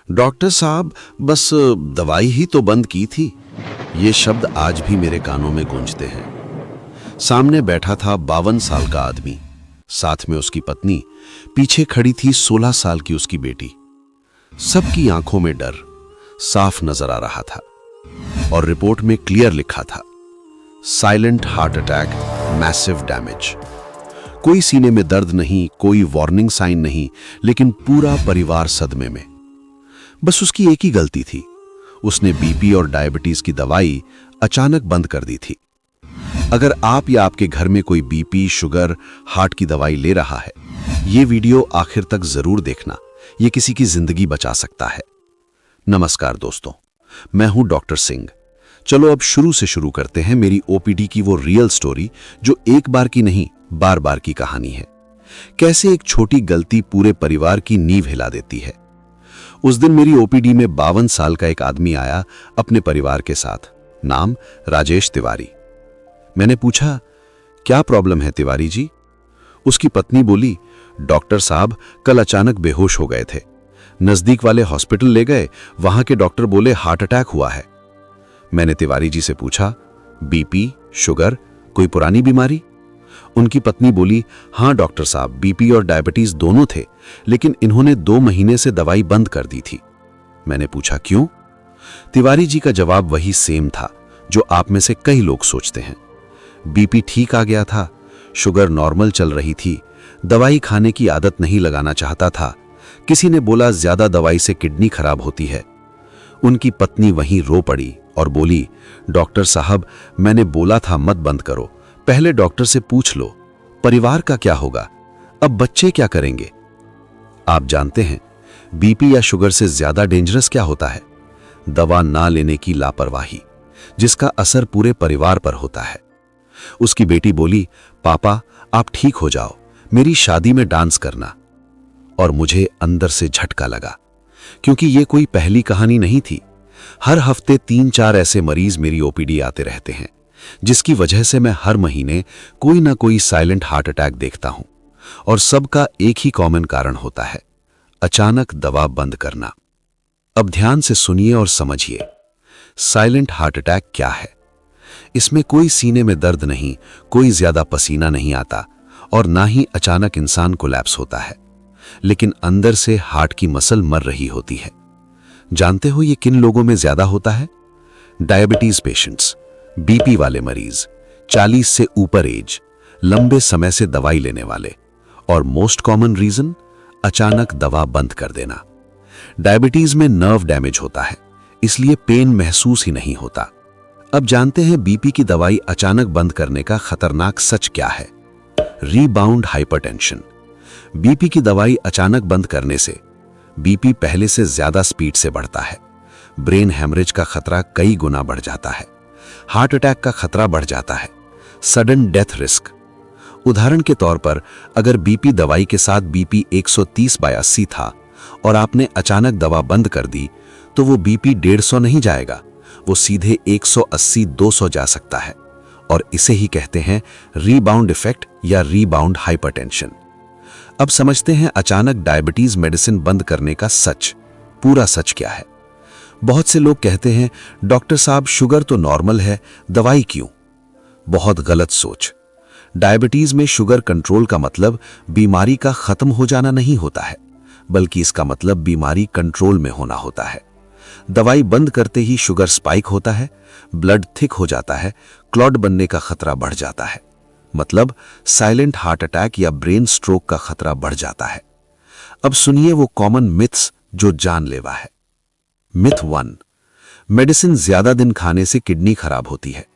Doctor साहब, बस दवाई ही तो बंद की थी। ये शब्द आज भी मेरे कानों में गूंजते हैं। सामने बैठा था 52 साल का आदमी, साथ में उसकी पत्नी, पीछे खड़ी थी 16 साल की उसकी बेटी। सबकी आंखों में डर साफ नजर आ रहा था और रिपोर्ट में क्लियर लिखा था, silent heart attack, massive damage. कोई सीने में दर्द नहीं, कोई वार्निंग साइन नहीं, लेकिन पूरा परिवार सदमे में। बस उसकी एक ही गलती थी, उसने बीपी और डायबिटीज की दवाई अचानक बंद कर दी थी। अगर आप या आपके घर में कोई बीपी, शुगर, हार्ट की दवाई ले रहा है, ये वीडियो आखिर तक जरूर देखना, ये किसी की जिंदगी बचा सकता है। नमस्कार दोस्तों, मैं हूं डॉक्टर सिंह। चलो अब शुरू से शुरू करते हैं मेरी ओपीडी की वो रियल स्टोरी जो एक बार की नहीं, बार बार की कहानी है। कैसे एक छोटी गलती पूरे परिवार की नींव हिला देती है। उस दिन मेरी ओपीडी में 52 साल का एक आदमी आया अपने परिवार के साथ, नाम राजेश तिवारी। मैंने पूछा, क्या प्रॉब्लम है तिवारी जी? उसकी पत्नी बोली, डॉक्टर साहब कल अचानक बेहोश हो गए थे, नजदीक वाले हॉस्पिटल ले गए, वहां के डॉक्टर बोले हार्ट अटैक हुआ है। मैंने तिवारी जी से पूछा, बीपी, शुगर, कोई पुरानी बीमारी? उनकी पत्नी बोली, हां डॉक्टर साहब, बीपी और डायबिटीज दोनों थे, लेकिन इन्होंने 2 महीने से दवाई बंद कर दी थी। मैंने पूछा, क्यों? तिवारी जी का जवाब वही सेम था जो आप में से कई लोग सोचते हैं। बीपी ठीक आ गया था, शुगर नॉर्मल चल रही थी, दवाई खाने की आदत नहीं लगाना चाहता था। किसी ने बोला ज्यादा दवाई से किडनी खराब होती है। उनकी पत्नी वहीं रो पड़ी और बोली, डॉक्टर साहब मैंने बोला था मत बंद करो, पहले डॉक्टर से पूछ लो, परिवार का क्या होगा, अब बच्चे क्या करेंगे? आप जानते हैं बीपी या शुगर से ज्यादा डेंजरस क्या होता है? दवा ना लेने की लापरवाही, जिसका असर पूरे परिवार पर होता है। उसकी बेटी बोली, पापा आप ठीक हो जाओ, मेरी शादी में डांस करना। और मुझे अंदर से झटका लगा, क्योंकि ये कोई पहली कहानी नहीं थी। हर हफ्ते 3-4 ऐसे मरीज मेरी ओपीडी आते रहते हैं, जिसकी वजह से मैं हर महीने कोई ना कोई साइलेंट हार्ट अटैक देखता हूं। और सबका एक ही कॉमन कारण होता है, अचानक दवा बंद करना। अब ध्यान से सुनिए और समझिए, साइलेंट हार्ट अटैक क्या है। इसमें कोई सीने में दर्द नहीं, कोई ज्यादा पसीना नहीं आता और ना ही अचानक इंसान कोलैप्स होता है, लेकिन अंदर से हार्ट की मसल मर रही होती है। जानते हो ये किन लोगों में ज्यादा होता है? डायबिटीज पेशेंट्स, बीपी वाले मरीज, 40 से ऊपर एज, लंबे समय से दवाई लेने वाले। और मोस्ट कॉमन रीजन, अचानक दवा बंद कर देना। डायबिटीज में नर्व डैमेज होता है, इसलिए पेन महसूस ही नहीं होता। अब जानते हैं बीपी की दवाई अचानक बंद करने का खतरनाक सच क्या है। Rebound hypertension. बीपी की दवाई अचानक बंद करने से बीपी पहले से ज्यादा स्पीड से बढ़ता है, ब्रेन हैमरेज का खतरा कई गुना बढ़ जाता है, हार्ट अटैक का खतरा बढ़ जाता है, सडन डेथ रिस्क। उदाहरण के तौर पर, अगर बीपी दवाई के साथ बीपी 130/80 था और आपने अचानक दवा बंद कर दी, तो वो बीपी 150 नहीं जाएगा, वो सीधे 180-200 जा सकता है। और इसे ही कहते हैं रीबाउंड इफेक्ट या रीबाउंड हाइपरटेंशन। अब समझते हैं अचानक डायबिटीज मेडिसिन बंद करने का सच, पूरा सच क्या है। बहुत से लोग कहते हैं, डॉक्टर साहब शुगर तो नॉर्मल है, दवाई क्यों? बहुत गलत सोच। डायबिटीज में शुगर कंट्रोल का मतलब बीमारी का खत्म हो जाना नहीं होता है, बल्कि इसका मतलब बीमारी कंट्रोल में होना होता है। दवाई बंद करते ही शुगर स्पाइक होता है, ब्लड थिक हो जाता है, क्लॉट बनने का खतरा बढ़ जाता है, मतलब साइलेंट हार्ट अटैक या ब्रेन स्ट्रोक का खतरा बढ़ जाता है। अब सुनिए वो कॉमन मिथ्स जो जानलेवा है। मिथ 1, मेडिसिन ज्यादा दिन खाने से किडनी खराब होती है।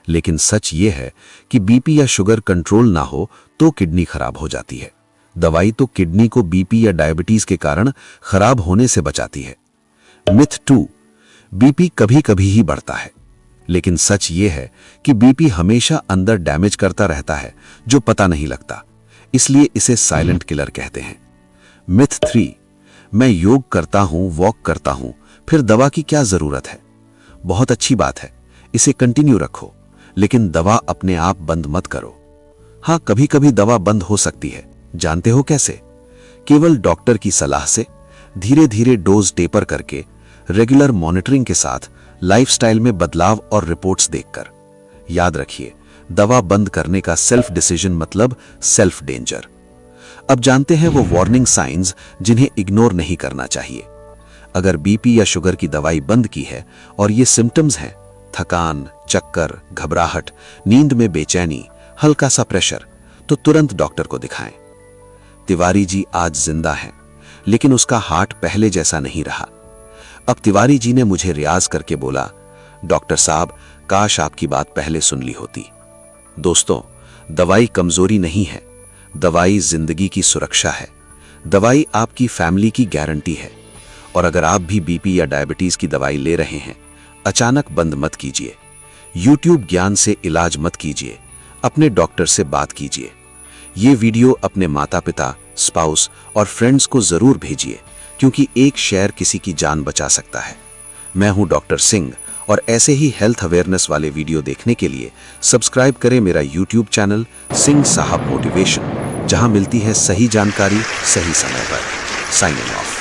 लेकिन सच ये है कि बीपी या शुगर कंट्रोल ना हो तो किडनी खराब हो जाती है। दवाई तो किडनी को बीपी या डायबिटीज के कारण खराब होने से बचाती है। मिथ 2, बीपी कभी कभी ही बढ़ता है। लेकिन सच ये है कि बीपी हमेशा अंदर डैमेज करता रहता है जो पता नहीं लगता, इसलिए इसे साइलेंट किलर कहते हैं। मिथ 3, मैं योग करता हूं, वॉक करता हूं, फिर दवा की क्या जरूरत है? बहुत अच्छी बात है, इसे कंटिन्यू रखो, लेकिन दवा अपने आप बंद मत करो। हां, कभी कभी दवा बंद हो सकती है। जानते हो कैसे? केवल डॉक्टर की सलाह से, धीरे धीरे डोज टेपर करके, रेगुलर मॉनिटरिंग के साथ, लाइफस्टाइल में बदलाव और रिपोर्ट्स देखकर। याद रखिए, दवा बंद करने का सेल्फ डिसीजन मतलब सेल्फ डेंजर। अब जानते हैं वो वार्निंग साइंस जिन्हें इग्नोर नहीं करना चाहिए। अगर बीपी या शुगर की दवाई बंद की है और ये सिम्टम्स हैं, थकान, चक्कर, घबराहट, नींद में बेचैनी, हल्का सा प्रेशर, तो तुरंत डॉक्टर को दिखाएं। तिवारी जी आज जिंदा हैं, लेकिन उसका हार्ट पहले जैसा नहीं रहा। अब तिवारी जी ने मुझे रियाज करके बोला, डॉक्टर साहब, काश आपकी बात पहले सुन ली होती। दोस्तों, दवाई कमजोरी नहीं है, दवाई जिंदगी की सुरक्षा है। दवाई आपकी फैमिली की गारंटी है। और अगर आप भी बीपी या डायबिटीज की दवाई ले रहे हैं, अचानक बंद मत कीजिए। YouTube ज्ञान से इलाज मत कीजिए, अपने डॉक्टर से बात कीजिए। ये वीडियो अपने माता पिता, स्पाउस और फ्रेंड्स को जरूर भेजिए, क्योंकि एक शेयर किसी की जान बचा सकता है। मैं हूं डॉक्टर सिंह, और ऐसे ही हेल्थ अवेयरनेस वाले वीडियो देखने के लिए सब्सक्राइब करें मेरा YouTube चैनल सिंह साहब मोटिवेशन, जहां मिलती है सही जानकारी सही समय पर। Signing off.